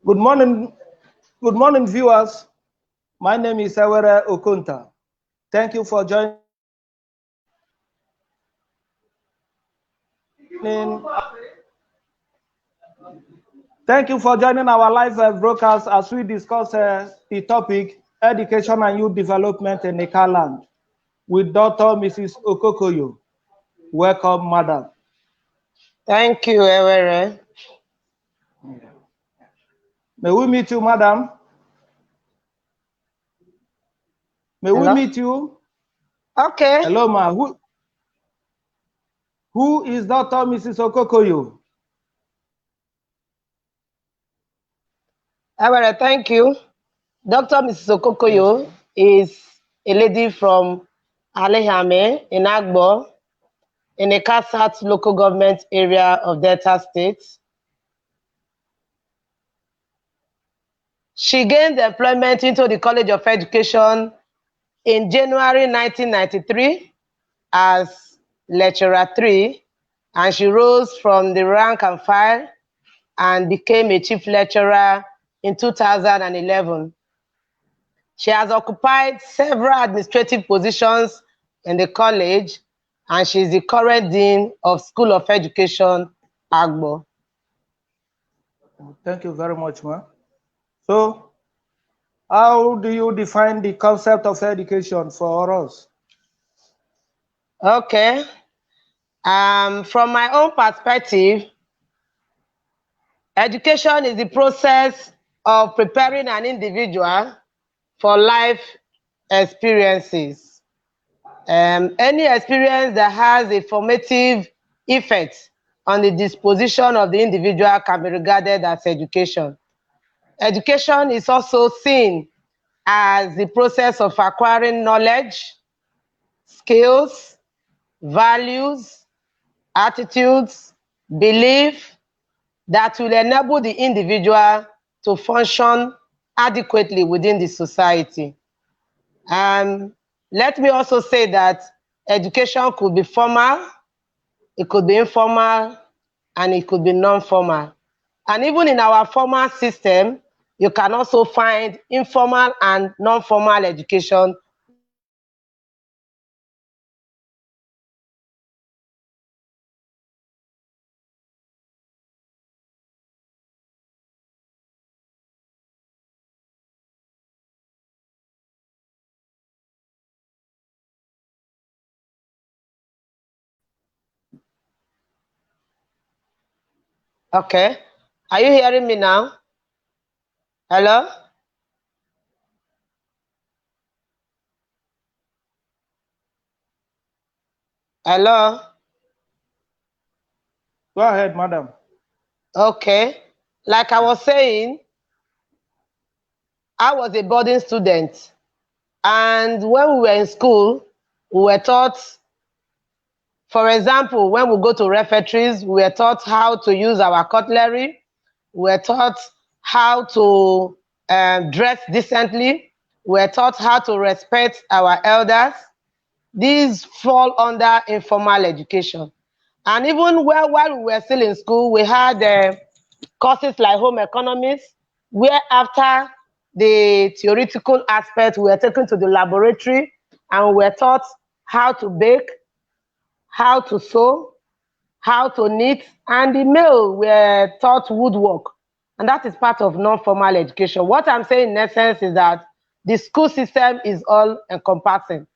Good morning, viewers. My name is Okokoyo. Thank you for joining. Thank you for joining our live broadcast as we discuss the topic education and youth development in Nika land with Dr. Mrs. Okokoyo. Welcome, madam. Thank you, Ewere. May we meet you, madam? May we meet you? Okay. Hello, ma. Who is Dr. Mrs. Okokoyo? Ewere, thank you. Dr. Mrs. Okokoyo is a lady from Alehame in Agbo, in the Kasat local government area of Delta State. She gained employment into the College of Education in January 1993 as lecturer 3, and she rose from the rank and file and became a chief lecturer in 2011. She has occupied several administrative positions in the college, and she is the current Dean of School of Education, Agbo. Thank you very much, ma. So, how do you define the concept of education for us? Okay. From my own perspective, education is the process of preparing an individual for life experiences. Any experience that has a formative effect on the disposition of the individual can be regarded as education. Education is also seen as the process of acquiring knowledge, skills, values, attitudes, belief that will enable the individual to function adequately within the society. Let me also say that education could be formal, it could be informal, and it could be non-formal. And even in our formal system, you can also find informal and non-formal education. Okay. Are you hearing me now? Hello? Hello? Go ahead, madam. Okay. Like I was saying, I was a boarding student. And when we were in school, we were taught, for example, when we go to refectories, we were taught how to use our cutlery. We were taught how to dress decently. We were taught how to respect our elders. These fall under informal education. And even while we were still in school, we had courses like home economics, where after the theoretical aspect, we were taken to the laboratory and we were taught how to bake, how to sew, how to knit, and the male were taught woodwork. And that is part of non-formal education. What I'm saying in essence is that the school system is all encompassing.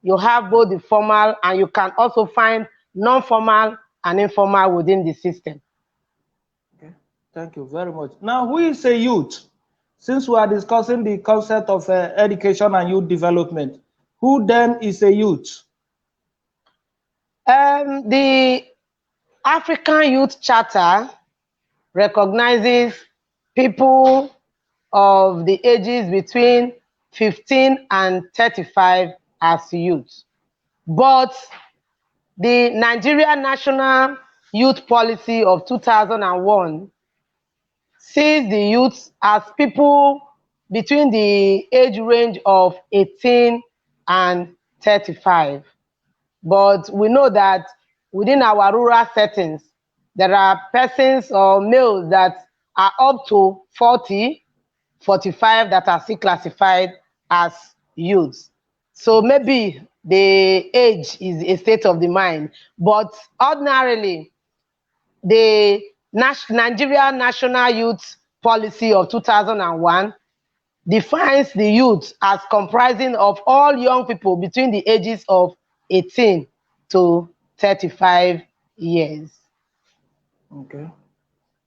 You have both the formal and you can also find non-formal and informal within the system. Okay. Thank you very much. Now, who is a youth? Since we are discussing the concept of education and youth development, who then is a youth? The African Youth Charter recognizes people of the ages between 15 and 35 as youth. But the Nigeria National Youth Policy of 2001 sees the youth as people between the age range of 18 and 35. But we know that within our rural settings, There are persons or males that are up to 40, 45 that are still classified as youths. So maybe the age is a state of the mind, but ordinarily, the Nigeria National Youth Policy of 2001 defines the youth as comprising of all young people between the ages of 18 to 35 years. Okay.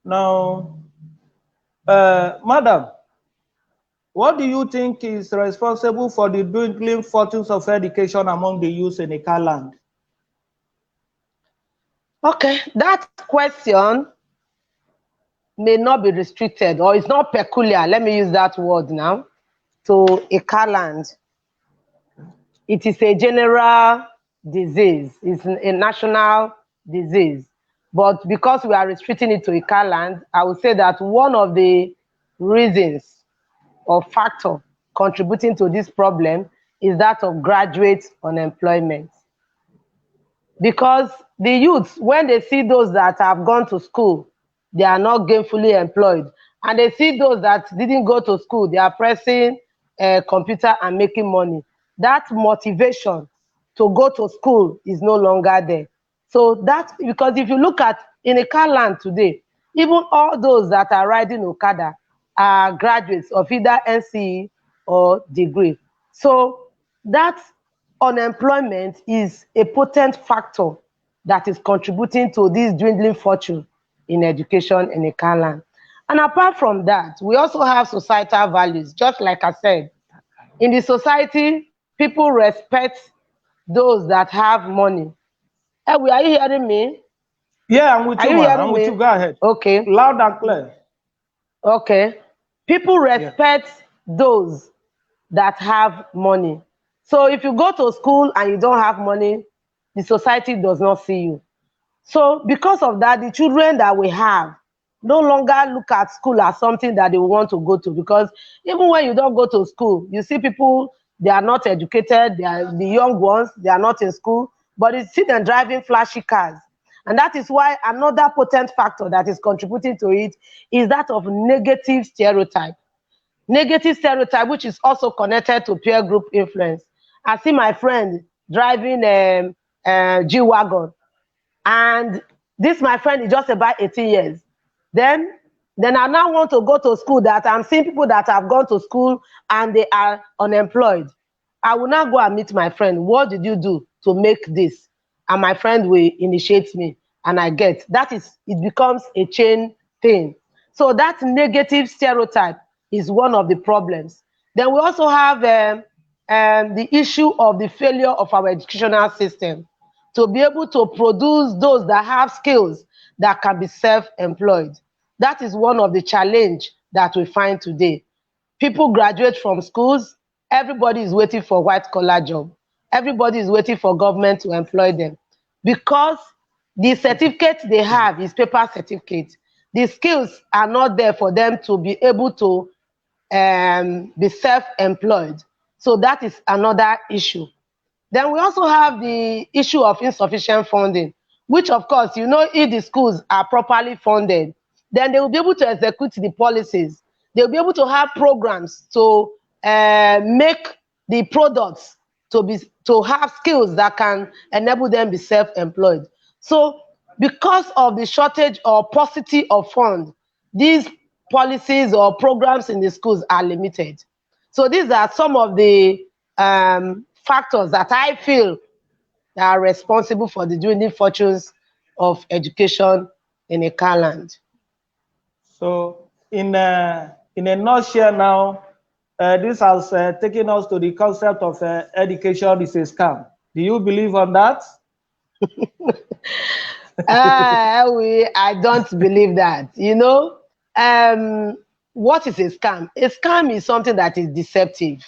Now, madam, what do you think is responsible for the dwindling fortunes of education among the youth in Ika land? Okay, that question may not be restricted or it's not peculiar, let me use that word now, to Ika land. It is a general disease, it's a national disease. But because we are restricting it to Ika land, I would say that one of the reasons or factor contributing to this problem is that of graduate unemployment. Because the youths, when they see those that have gone to school, they are not gainfully employed. And they see those that didn't go to school, they are pressing a computer and making money. That motivation to go to school is no longer there. So that's because if you look at in a car land today, even all those that are riding Okada are graduates of either NCE or degree. So that unemployment is a potent factor that is contributing to this dwindling fortune in education in a land. And apart from that, we also have societal values. Just like I said, in the society, people respect those that have money. Ewi, are you hearing me? Yeah, I'm with Are you, you man. I'm hearing with me? you. Go ahead. Okay. Loud and clear. Okay. People respect those that have money. So if you go to school and you don't have money, the society does not see you. So because of that, the children that we have no longer look at school as something that they want to go to, because even when you don't go to school, you see people, they are not educated, they are the young ones, they are not in school, but you see them driving flashy cars. And that is why another potent factor that is contributing to it is that of negative stereotype. Negative stereotype, which is also connected to peer group influence. I see my friend driving a G-Wagon, and this my friend is just about 18 years. Then I now want to go to school, that I'm seeing people that have gone to school and they are unemployed. I will now go and meet my friend. What did you do to make this? And my friend will initiate me, and I get. That is, it becomes a chain thing. So that negative stereotype is one of the problems. Then we also have the issue of the failure of our educational system to be able to produce those that have skills that can be self-employed. That is one of the challenge that we find today. People graduate from schools, everybody is waiting for white collar job. Everybody is waiting for government to employ them because the certificate they have is paper certificate. The skills are not there for them to be able to be self-employed. So that is another issue. Then we also have the issue of insufficient funding, which of course, you know, if the schools are properly funded, then they will be able to execute the policies. They'll be able to have programs to make the products to have skills that can enable them be self-employed. So because of the shortage or paucity of funds, these policies or programs in the schools are limited. So these are some of the factors that I feel are responsible for the dwindling fortunes of education in a land. So, in a nutshell, now, this has taken us to the concept of education is a scam. Do you believe on that? I don't believe that. You know, what is a scam? A scam is something that is deceptive.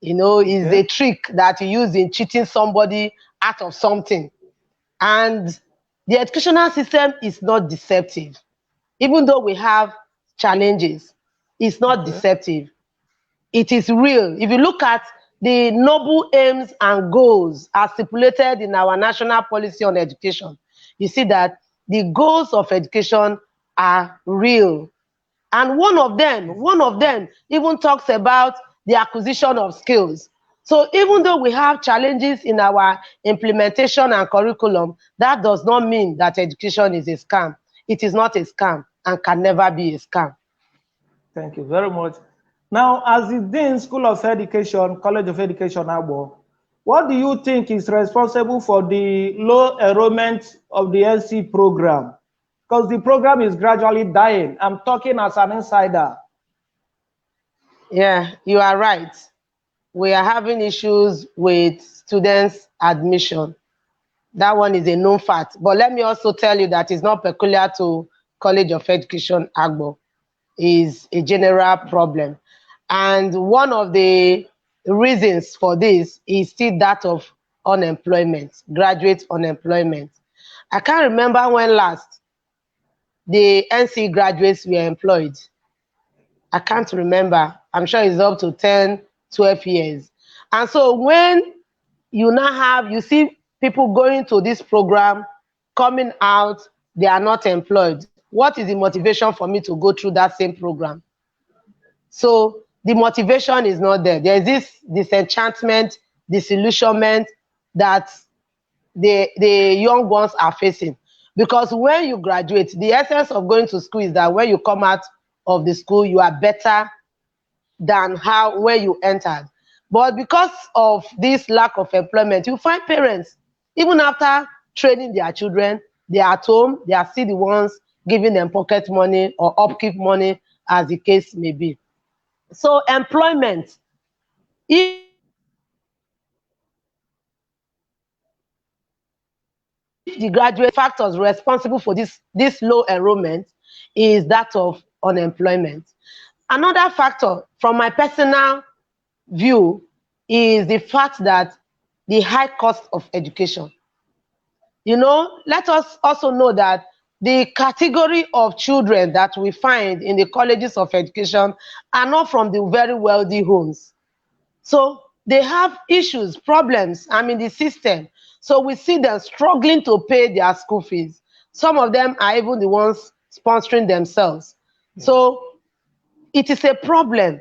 You know, is a trick that you use in cheating somebody out of something. And the educational system is not deceptive. Even though we have challenges, it's not deceptive. It is real. If you look at the noble aims and goals as stipulated in our national policy on education, you see that the goals of education are real. And one of them even talks about the acquisition of skills. So even though we have challenges in our implementation and curriculum, that does not mean that education is a scam. It is not a scam and can never be a scam. Thank you very much. Now, as the Dean School of Education, College of Education, Abo, what do you think is responsible for the low enrollment of the NC program? Because the program is gradually dying. I'm talking as an insider. Yeah, you are right. We are having issues with students' admission. That one is a known fact. But let me also tell you that it's not peculiar to College of Education, Agbo. Is a general problem. And one of the reasons for this is still that of unemployment, graduate unemployment. I can't remember when last the NC graduates were employed. I can't remember. I'm sure it's up to 10, 12 years. And so when you see people going to this program, coming out, they are not employed. What is the motivation for me to go through that same program? So the motivation is not there. There's this disenchantment, disillusionment that the young ones are facing. Because when you graduate, the essence of going to school is that when you come out of the school, you are better than where you entered. But because of this lack of employment, you find parents, even after training their children, they are at home, they are still the ones giving them pocket money or upkeep money, as the case may be. So employment, if the graduate factors responsible for this low enrollment is that of unemployment. Another factor, from my personal view, is the fact that the high cost of education. Let us also know that the category of children that we find in the colleges of education are not from the very wealthy homes. So they have issues, problems, the system. So we see them struggling to pay their school fees. Some of them are even the ones sponsoring themselves. So it is a problem.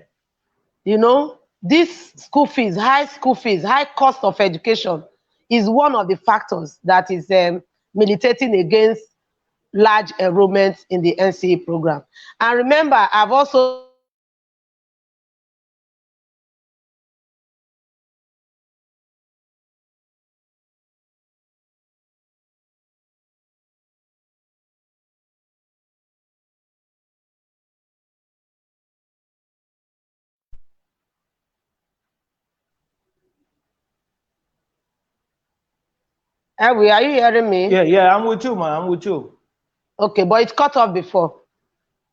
This school fees, high cost of education is one of the factors that is militating against large enrollment in the NCE program. And remember, I've also Edwin, are you hearing me? Yeah, I'm with you, man. I'm with you. Okay, but it cut off before.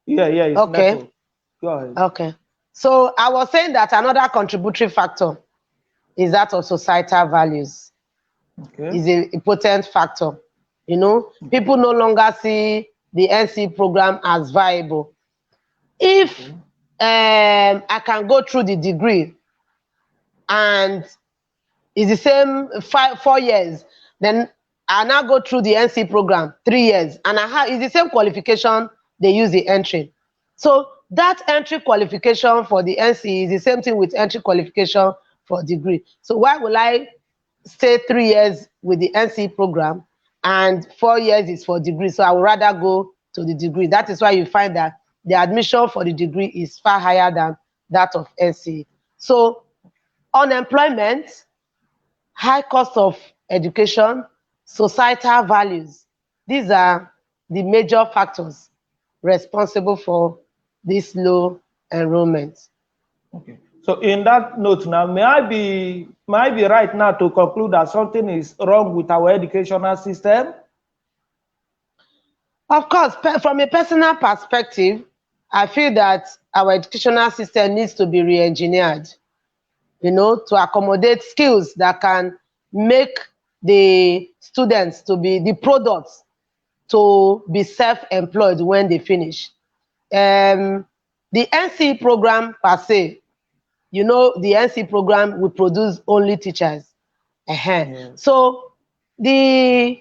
Yeah, it's okay. Network. Go ahead. Okay. So I was saying that another contributory factor is that of societal values. Okay. Is a potent factor. People no longer see the NC program as viable. If I can go through the degree and it's the same 4 years, then I now go through the NC program 3 years, and it's the same qualification they use the entry. So that entry qualification for the NC is the same thing with entry qualification for degree. So why will I stay 3 years with the NC program and 4 years is for degree? So I would rather go to the degree. That is why you find that the admission for the degree is far higher than that of NC. So unemployment, high cost of education, societal values, these are the major factors responsible for this low enrollment. Okay. So in that note now, may I be right now to conclude that something is wrong with our educational system? Of course, from a personal perspective, I feel that our educational system needs to be re-engineered, to accommodate skills that can make the students to be the products to be self-employed when they finish. The NC program per se, the NC program will produce only teachers. So the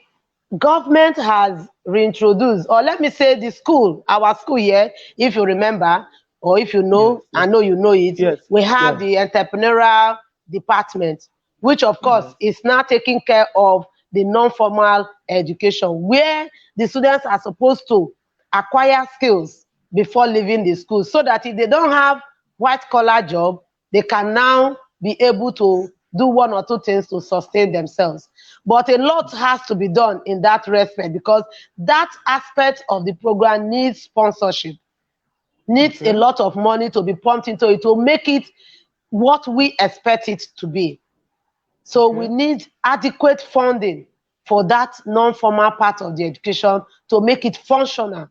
government has reintroduce, or let me say the school, our school here, if you remember, or if you Yes, know, yes, I know you know it, yes, we have yes, the entrepreneurial department, which of course yes. is now taking care of the non-formal education, where the students are supposed to acquire skills before leaving the school, so that if they don't have white collar job, they can now be able to do one or two things to sustain themselves. But a lot has to be done in that respect, because that aspect of the program needs sponsorship, needs a Okay, lot of money to be pumped into it to make it what we expect it to be. So we okay, need adequate funding for that non-formal part of the education to make it functional,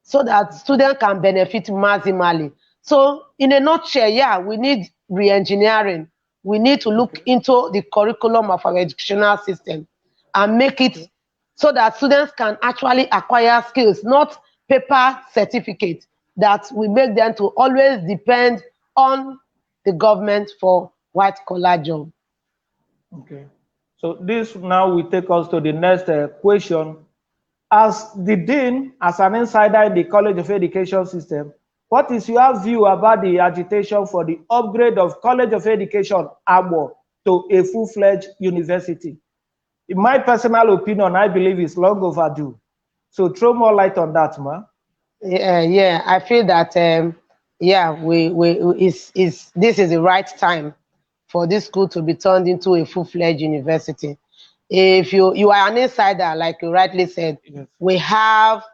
so that students can benefit maximally. So in a nutshell, yeah, we need re-engineering. We need to look okay, into the curriculum of our educational system and make it okay. so that students can actually acquire skills, not paper certificates that will make them to always depend on the government for white collar job. Okay. So this now will take us to the next question. As the dean, as an insider in the College of Education system, what is your view about the agitation for the upgrade of College of Education AGBO to a full-fledged university? In my personal opinion, I believe it's long overdue. So throw more light on that, ma. Yeah, I feel that yeah, we is this is the right time for this school to be turned into a full-fledged university. If you are an insider, like you rightly said, Yes. we have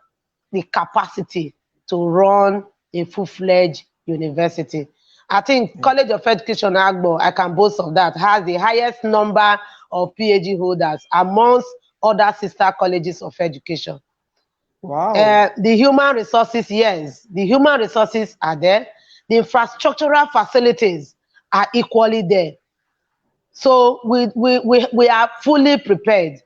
the capacity to run a full-fledged university. I think Yes. College of Education Agbo, I can boast of that, has the highest number of PhD holders amongst other sister colleges of education. Wow. The human resources, yes, the human resources are there. The infrastructural facilities are equally there. So we are fully prepared.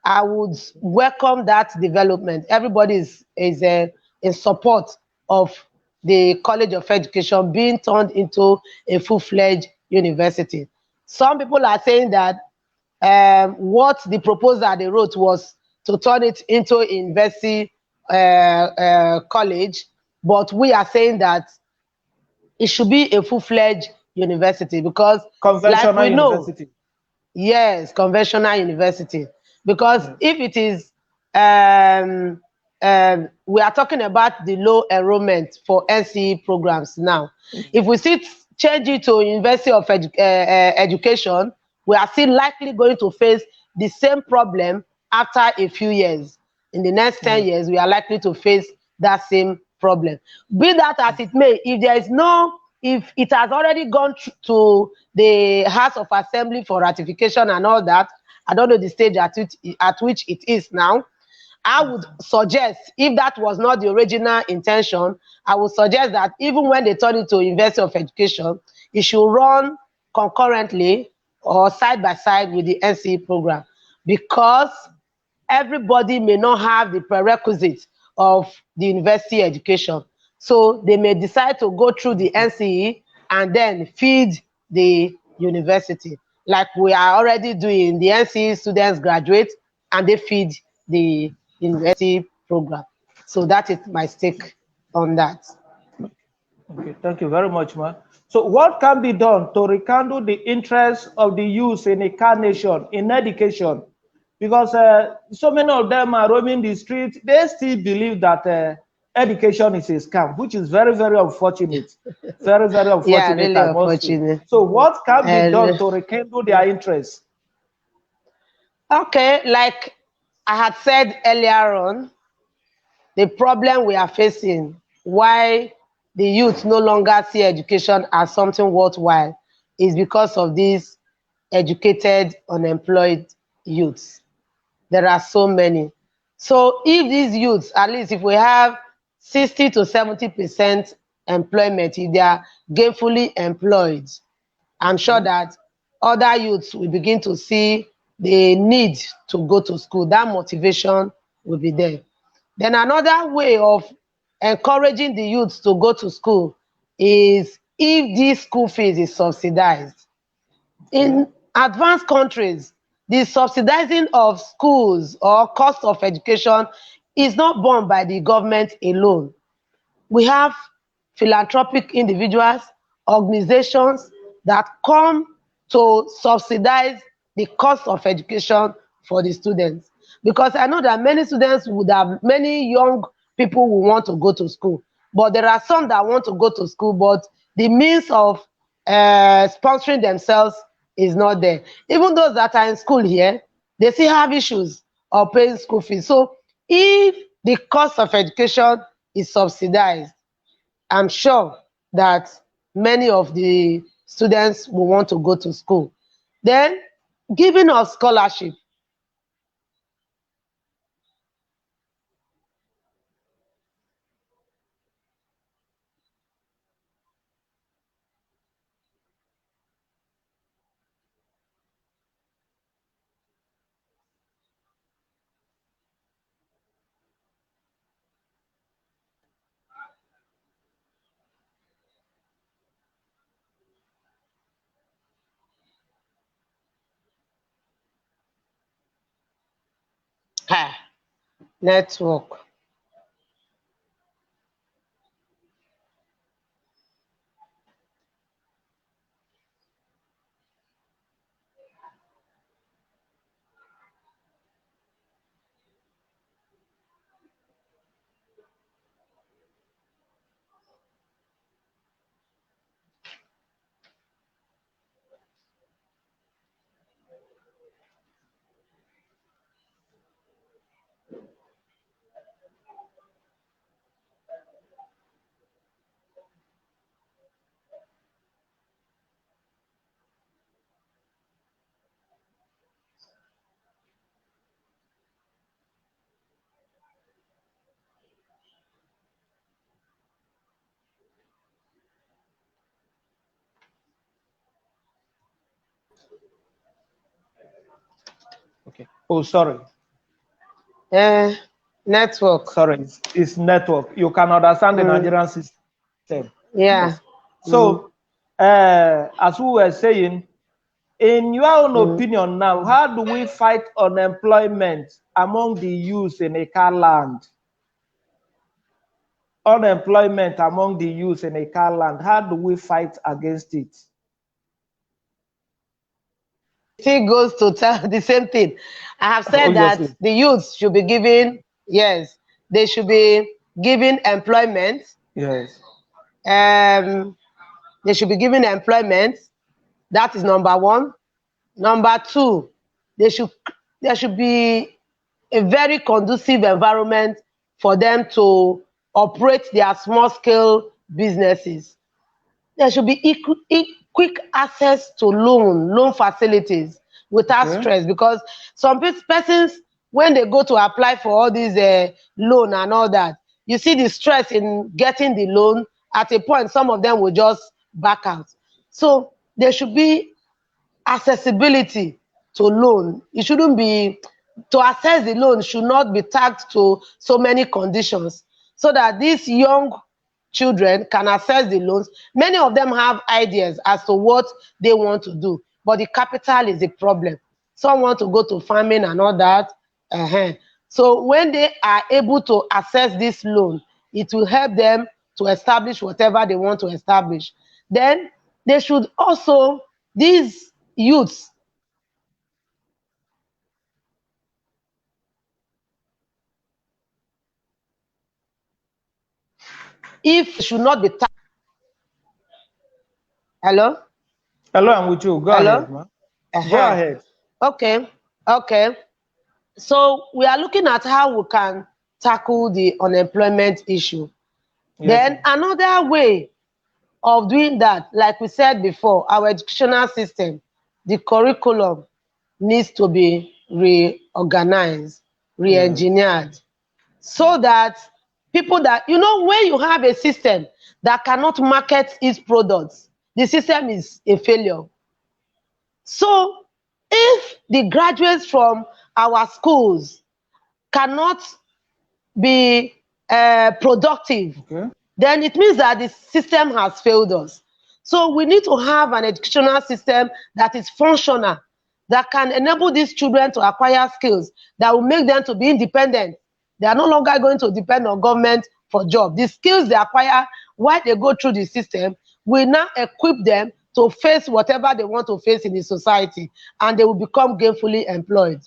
I would welcome that development. Everybody is in support of the College of Education being turned into a full-fledged university. Some people are saying that what the proposal they wrote was to turn it into a university college, but we are saying that it should be a full-fledged university, because like Conventional we know, university. yes, conventional university. Because Yes. if it is, we are talking about the low enrollment for NCE programs now. If we see change it to University of Education, we are still likely going to face the same problem after a few years. In the next 10 Yes. years, we are likely to face that same problem. Be that as it may, if there is no, if it has already gone to the House of Assembly for ratification and all that, I don't know the stage at which it is now. I would suggest, if that was not the original intention, I would suggest that even when they turn it to University of Education, it should run concurrently or side by side with the NCE program, because everybody may not have the prerequisites of the university education. So they may decide to go through the Okay. NCE and then feed the university, like we are already doing. The NCE students graduate and they feed the university program. So that is my stake on that. Okay, thank you very much, ma. So what can be done to rekindle the interest of the youth in a car nation, in education? Because so many of them are roaming the street, they still believe that education is a scam, which is very, very unfortunate. Very, very Yeah, unfortunate, really I must say. unfortunate. So what can be done And to rekindle their interest? okay, like I had said earlier on, the problem we are facing, why the youth no longer see education as something worthwhile, is because of these educated, unemployed youths. There are so many. So if these youths, at least if we have 60 to 70% employment, if they are gainfully employed, I'm sure Okay. that other youths will begin to see the need to go to school. That motivation will be there. Then another way of encouraging the youths to go to school is if this school fees is subsidized. Okay. In advanced countries, the subsidizing of schools or cost of education is not borne by the government alone. We have philanthropic individuals, organizations that come to subsidize the cost of education for the students. Because I know that many students would have, many young people who want to go to school, but there are some that want to go to school, but the means of sponsoring themselves is not there. Even those that are in school here, they still have issues of paying school fees. So if the cost of education is subsidized, I'm sure that many of the students will want to go to school. Then, giving of scholarship. Network. Okay. Oh, sorry. Network. Sorry, it's network. You can understand the Nigerian system. Yeah. Yes. So, as we were saying, in your own opinion now, how do we fight unemployment among the youth in Eka land? Unemployment among the youth in Eka land, how do we fight against it? Still goes to tell the same thing. I have said Obviously. that the youth should be given, yes, they should be given employment. Yes. They should be given employment. That is number one. Number two, there should be a very conducive environment for them to operate their small scale businesses. There should be quick access to loan facilities without stress, because some persons, when they go to apply for all these loan and all that, you see the stress in getting the loan. At a point, some of them will just back out. So there should be accessibility to loan. It shouldn't be, to access the loan should not be tagged to so many conditions, so that these young children can access the loans. Many of them have ideas as to what they want to do, but the capital is the problem. Some want to go to farming and all that. So when they are able to access this loan, it will help them to establish whatever they want to establish. Then they should also, these youths, if should not be hello. Hello, I'm with you. Go Hello. ahead, man. Go ahead. Okay. So we are looking at how we can tackle the unemployment issue. Yes, Then another way of doing that, like we said before, our educational system, the curriculum needs to be reorganized, re-engineered, so that people that, when you have a system that cannot market its products, the system is a failure. So if the graduates from our schools cannot be productive, then it means that the system has failed us. So we need to have an educational system that is functional, that can enable these children to acquire skills that will make them to be independent. They are no longer going to depend on government for job. The skills they acquire while they go through the system will now equip them to face whatever they want to face in the society, and they will become gainfully employed.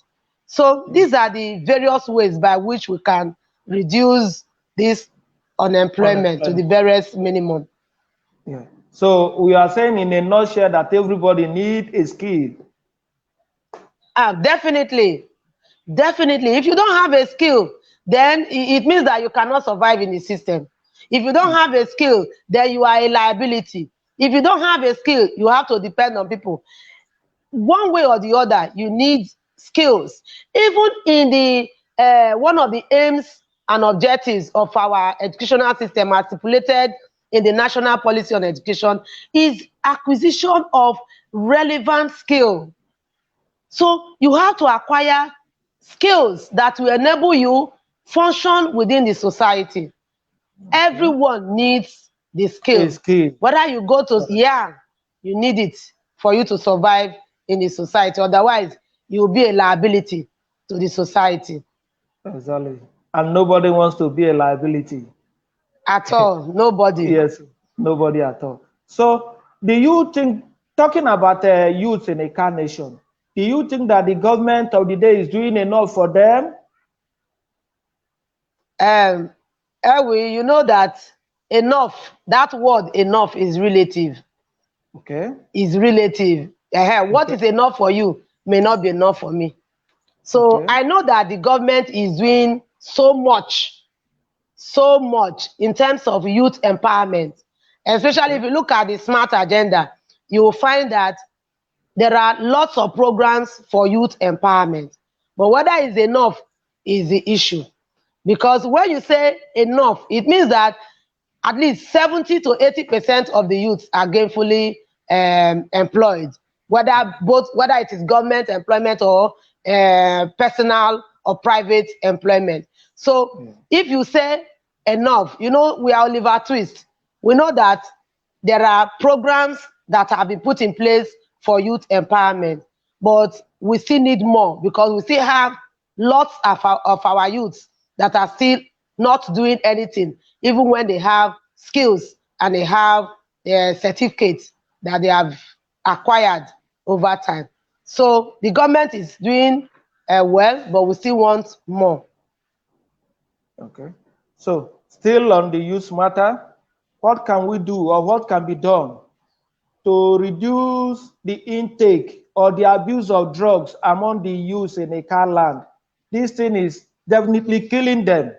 So these are the various ways by which we can reduce this unemployment to the barest minimum. Yeah. So we are saying in a nutshell that everybody needs a skill. Definitely. Definitely. If you don't have a skill, then it means that you cannot survive in the system. If you don't have a skill, then you are a liability. If you don't have a skill, you have to depend on people. One way or the other, you need skills. Even in the one of the aims and objectives of our educational system as stipulated in the National Policy on Education is acquisition of relevant skill. So you have to acquire skills that will enable you function within the society. Everyone needs the skill. Whether you go to, you need it for you to survive in the society. Otherwise, you will be a liability to the society. Exactly. And nobody wants to be a liability. At all. Nobody. Yes, nobody at all. So do you think, talking about youth in a car nation, do you think that the government of the day is doing enough for them? Elwie, you know that enough, that word enough is relative. Okay. Is relative. What is enough for you may not be enough for me. So I know that the government is doing so much in terms of youth empowerment. Especially if you look at the SMART agenda, you will find that there are lots of programs for youth empowerment. But whether it's enough is the issue. Because when you say enough, it means that at least 70 to 80% of the youths are gainfully employed, whether it is government employment or personal or private employment. So if you say enough, you know, we are Oliver Twist. We know that there are programs that have been put in place for youth empowerment, but we still need more because we still have lots of our youths that are still not doing anything, even when they have skills and they have certificates that they have acquired over time. So the government is doing well, but we still want more. Okay. So still on the youth matter, what can we do or what can be done to reduce the intake or the abuse of drugs among the youth in a car land? This thing is definitely killing them.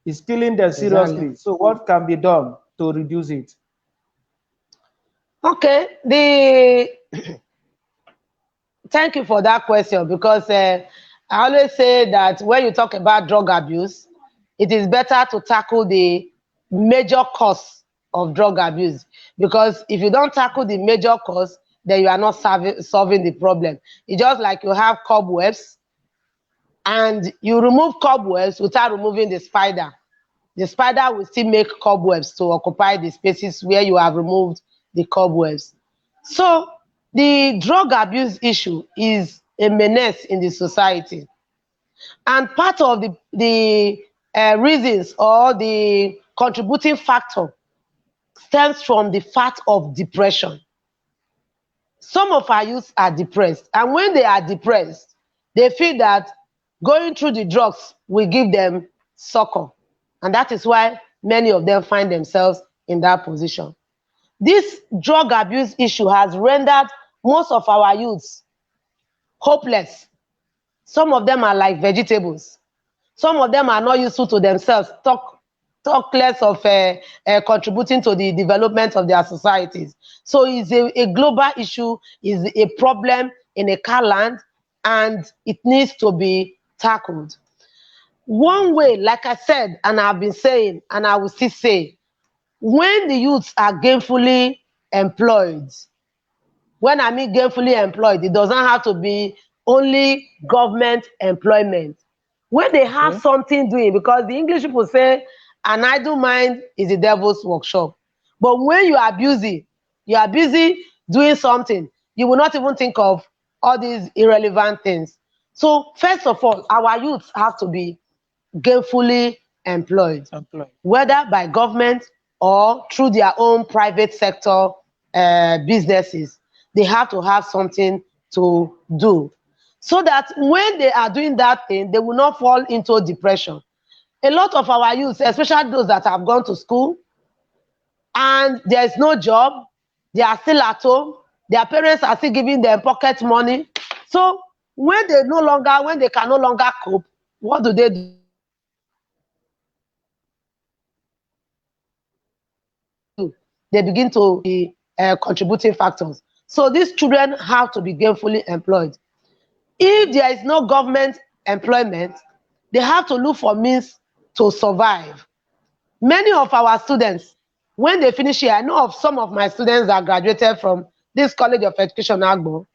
It's killing them seriously. Exactly. So what can be done to reduce it? Okay. Thank you for that question, because I always say that when you talk about drug abuse, it is better to tackle the major cause of drug abuse, because if you don't tackle the major cause, then you are not solving the problem. It's just like you have cobwebs and you remove cobwebs without removing the spider. The spider will still make cobwebs to occupy the spaces where you have removed the cobwebs. So the drug abuse issue is a menace in the society. And part of the reasons or the contributing factor stems from the fact of depression. Some of our youth are depressed, and when they are depressed, they feel that going through the drugs will give them succor, and that is why many of them find themselves in that position. This drug abuse issue has rendered most of our youths hopeless. Some of them are like vegetables. Some of them are not useful to themselves, talk less of contributing to the development of their societies. So it's a global issue, is a problem in a car land, and it needs to be tackled. One way, like I said, and I've been saying, and I will still say, when the youths are gainfully employed, when I mean gainfully employed, it doesn't have to be only government employment. When they have something doing, because the English people say, an idle mind is the devil's workshop. But when you are busy doing something, you will not even think of all these irrelevant things. So first of all, our youths have to be gainfully employed, whether by government or through their own private sector businesses. They have to have something to do, so that when they are doing that thing, they will not fall into depression. A lot of our youth, especially those that have gone to school and there is no job, they are still at home, their parents are still giving them pocket money. So when they can no longer cope, what do? They begin to be contributing factors. So these children have to be gainfully employed. If there is no government employment, they have to look for means to survive. Many of our students, when they finish here, I know of some of my students that graduated from this College of Education, Agbo,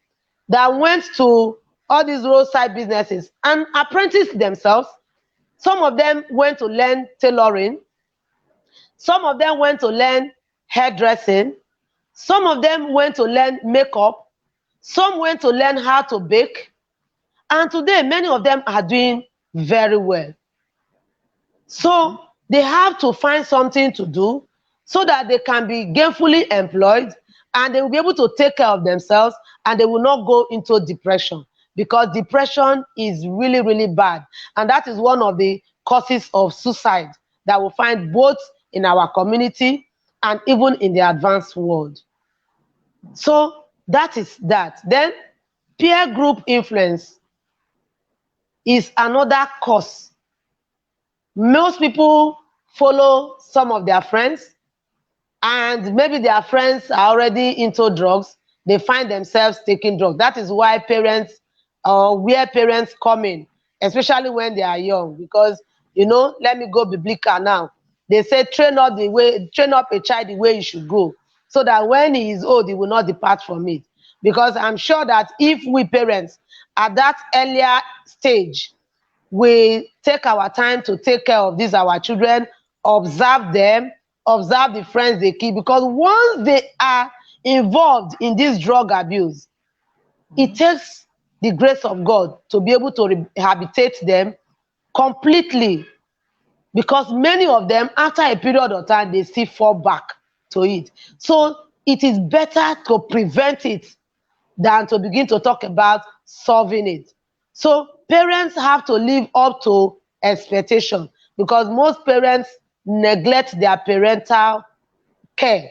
that went to all these roadside businesses and apprenticed themselves. Some of them went to learn tailoring. Some of them went to learn hairdressing. Some of them went to learn makeup. Some went to learn how to bake. And today, many of them are doing very well. So they have to find something to do so that they can be gainfully employed and they will be able to take care of themselves and they will not go into depression, because depression is really, really bad. And that is one of the causes of suicide that we find both in our community and even in the advanced world. So that is that. Then peer group influence is another cause. Most people follow some of their friends, and maybe their friends are already into drugs. They find themselves taking drugs. That is why parents, where parents come in, especially when they are young, because, you know, let me go biblical now. They say, train up a child the way he should go, so that when he is old, he will not depart from it. Because I'm sure that if we parents at that earlier stage, we take our time to take care of these our children, observe them, observe the friends they keep, because once they are involved in this drug abuse, it takes the grace of God to be able to rehabilitate them completely, because many of them, after a period of time, they still fall back to it. So it is better to prevent it than to begin to talk about solving it. So parents have to live up to expectation, because most parents neglect their parental care,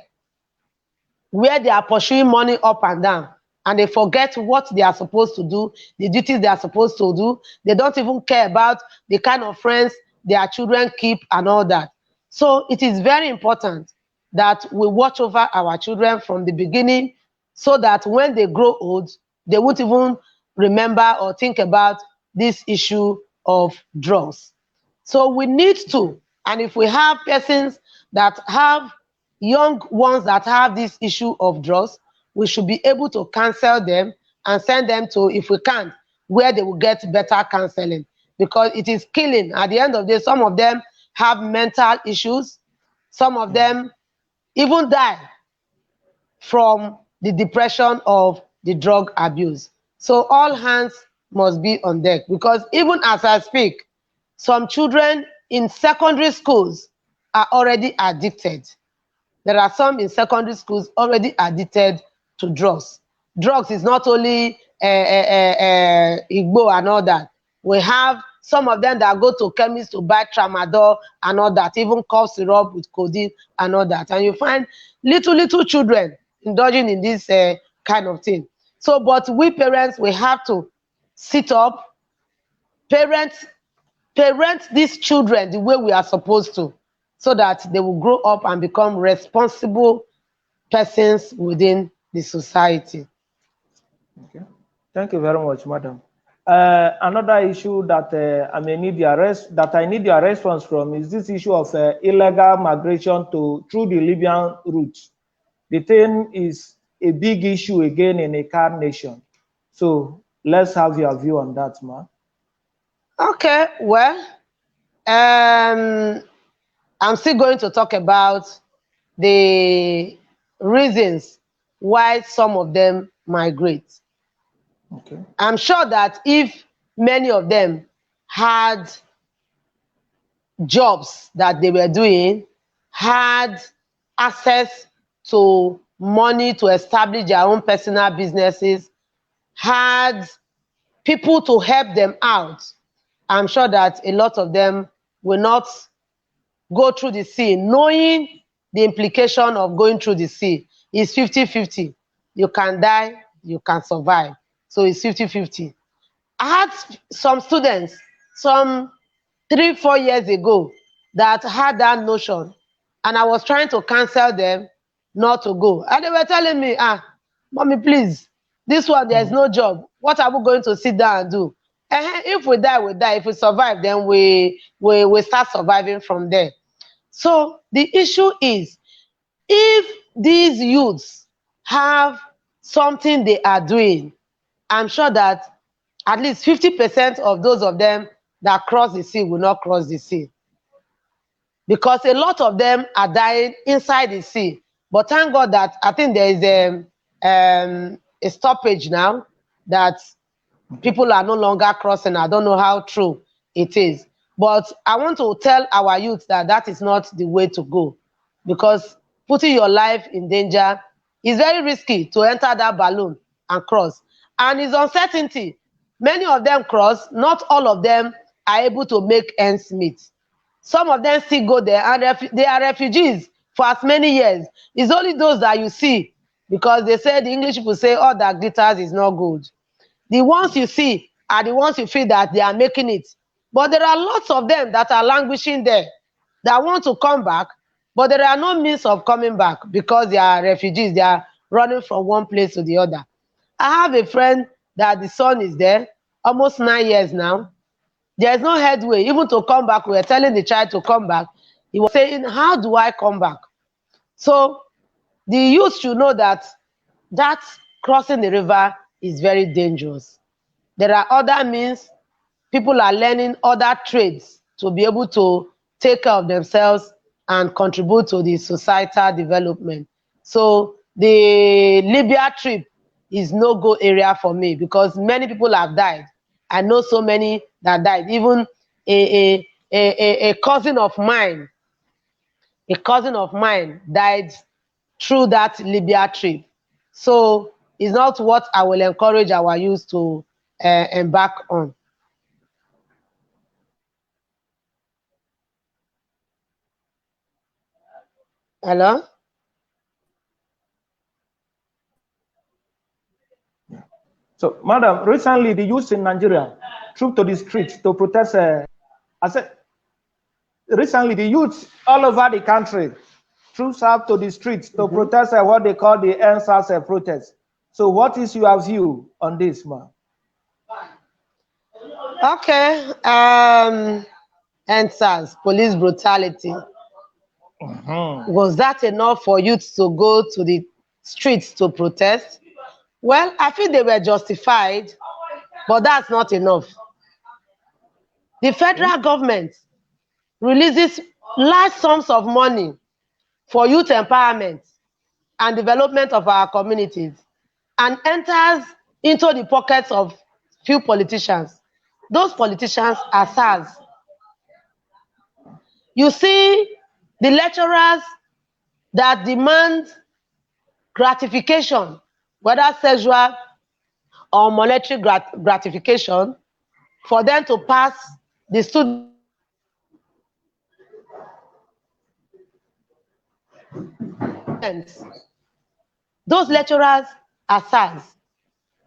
where they are pursuing money up and down, and they forget what they are supposed to do, the duties they are supposed to do. They don't even care about the kind of friends their children keep and all that. So it is very important that we watch over our children from the beginning, so that when they grow old, they won't even remember or think about this issue of drugs. So we need to, and if we have persons that have young ones that have this issue of drugs, we should be able to counsel them and send them to, if we can, where they will get better counseling, because it is killing. At the end of the day, some of them have mental issues. Some of them even die from the depression of the drug abuse. So all hands must be on deck, because even as I speak, some children in secondary schools are already addicted. There are some in secondary schools already addicted to drugs. Drugs is not only Igbo and all that. We have some of them that go to chemists to buy tramadol and all that, even cough syrup with codeine and all that. And you find little children indulging in this kind of thing. So, but we parents, we have to sit up, parent these children the way we are supposed to, so that they will grow up and become responsible persons within the society. Okay. Thank you very much, madam. Another issue that I need your response from is this issue of illegal migration through the Libyan route. The thing is a big issue again in a car nation. So let's have your view on that, ma. Okay, well, I'm still going to talk about the reasons why some of them migrate. Okay. I'm sure that if many of them had jobs that they were doing had access to money to establish their own personal businesses, had people to help them out, I'm sure that a lot of them will not go through the sea knowing the implication of going through the sea. It's 50-50. You can die, you can survive. So it's 50-50. I had some students, some 3-4 years ago, that had that notion, and I was trying to counsel them not to go. And they were telling me, mommy, please, this one, there's no job. What are we going to sit down and do? If we die, we die. If we survive, then we start surviving from there. So the issue is, if these youths have something they are doing, I'm sure that at least 50% of those of them that cross the sea will not cross the sea. Because a lot of them are dying inside the sea. But thank God that I think there is a stoppage now that people are no longer crossing. I don't know how true it is. But I want to tell our youth that that is not the way to go. Because putting your life in danger is very risky to enter that balloon and cross. And it's uncertainty. Many of them cross, not all of them are able to make ends meet. Some of them still go there, and they are refugees for as many years. It's only those that you see, because they say, the English people say, all that glitters is not gold. The ones you see are the ones you feel that they are making it. But there are lots of them that are languishing there, that want to come back, but there are no means of coming back because they are refugees. They are running from one place to the other. I have a friend that the son is there, almost 9 years now. There is no headway, even to come back. We were telling the child to come back. He was saying, how do I come back? So the youth should know that crossing the river is very dangerous. There are other means. People are learning other trades to be able to take care of themselves and contribute to the societal development. So the Libya trip is no-go area for me, because many people have died. I know so many that died. Even a cousin of mine died through that Libya trip. So it's not what I will encourage our youth to embark on. Hello? So, madam, recently the youth in Nigeria trooped to the streets to protest. I said, recently the youth all over the country troops up to the streets to protest what they call the NSAS protest. So, what is your view on this, ma'am? Okay. NSAS, police brutality. Was that enough for youth to go to the streets to protest? Well, I feel they were justified, but that's not enough. The federal government releases large sums of money for youth empowerment and development of our communities, and enters into the pockets of few politicians. Those politicians are SARS. You see the lecturers that demand gratification, whether sexual or monetary gratification, for them to pass the students. Those lecturers are SARS.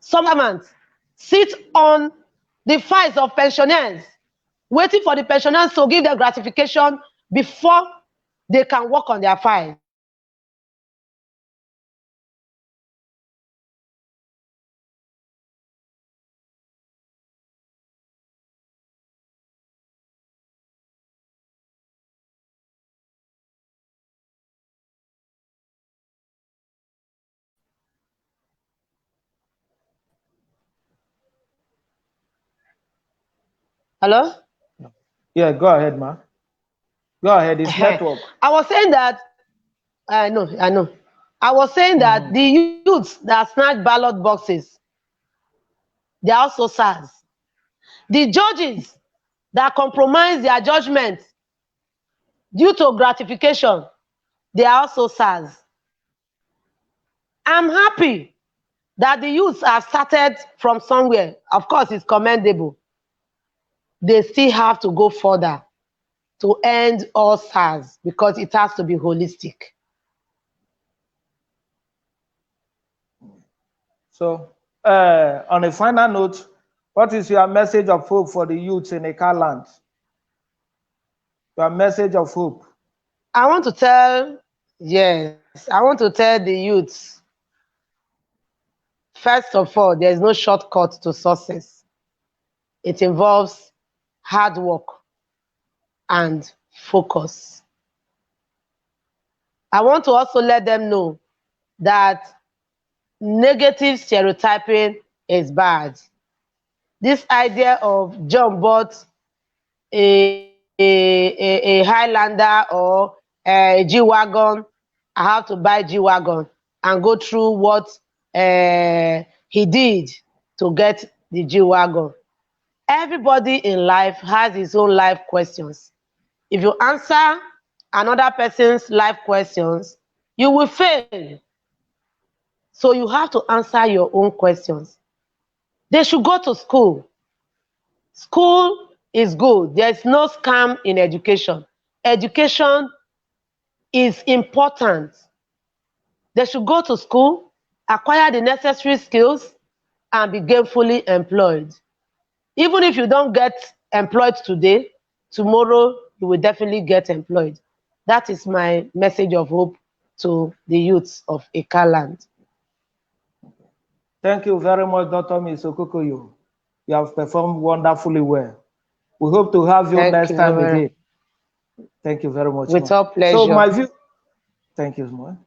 Some governments sit on the files of pensioners, waiting for the pensioners to give them gratification before they can work on their file. Hello? Yeah, go ahead, ma. Go ahead, it's network. I was saying that, I know. I was saying that the youths that snatch ballot boxes, they are also SARS. The judges that compromise their judgment due to gratification, they are also SARS. I'm happy that the youths have started from somewhere. Of course, it's commendable. They still have to go further to end all SARS because it has to be holistic. So, on a final note, what is your message of hope for the youths in Eka land? Your message of hope. I want to tell the youths, first of all, there is no shortcut to success. It involves hard work and focus. I want to also let them know that negative stereotyping is bad. This idea of John bought a Highlander or a G-Wagon, I have to buy G-Wagon and go through what he did to get the G-Wagon. Everybody in life has his own life questions. If you answer another person's life questions, you will fail. So you have to answer your own questions. They should go to school. School is good. There's no scam in education. Education is important. They should go to school, acquire the necessary skills, and be gainfully employed. Even if you don't get employed today, tomorrow you will definitely get employed. That is my message of hope to the youths of Eka land. Thank you very much, Dr. Ms. Okokoyo. You have performed wonderfully well. We hope to have you next time again. Thank you very much. With all pleasure. So thank you, man.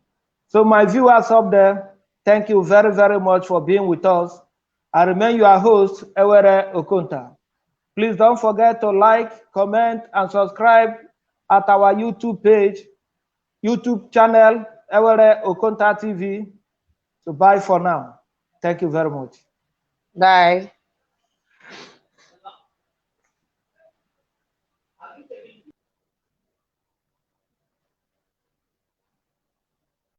So my viewers up there, thank you very, very much for being with us. I remain your host, Ewere Okonta. Please don't forget to like, comment, and subscribe at our YouTube page, YouTube channel, Ewere Okonta TV. So bye for now. Thank you very much. Bye.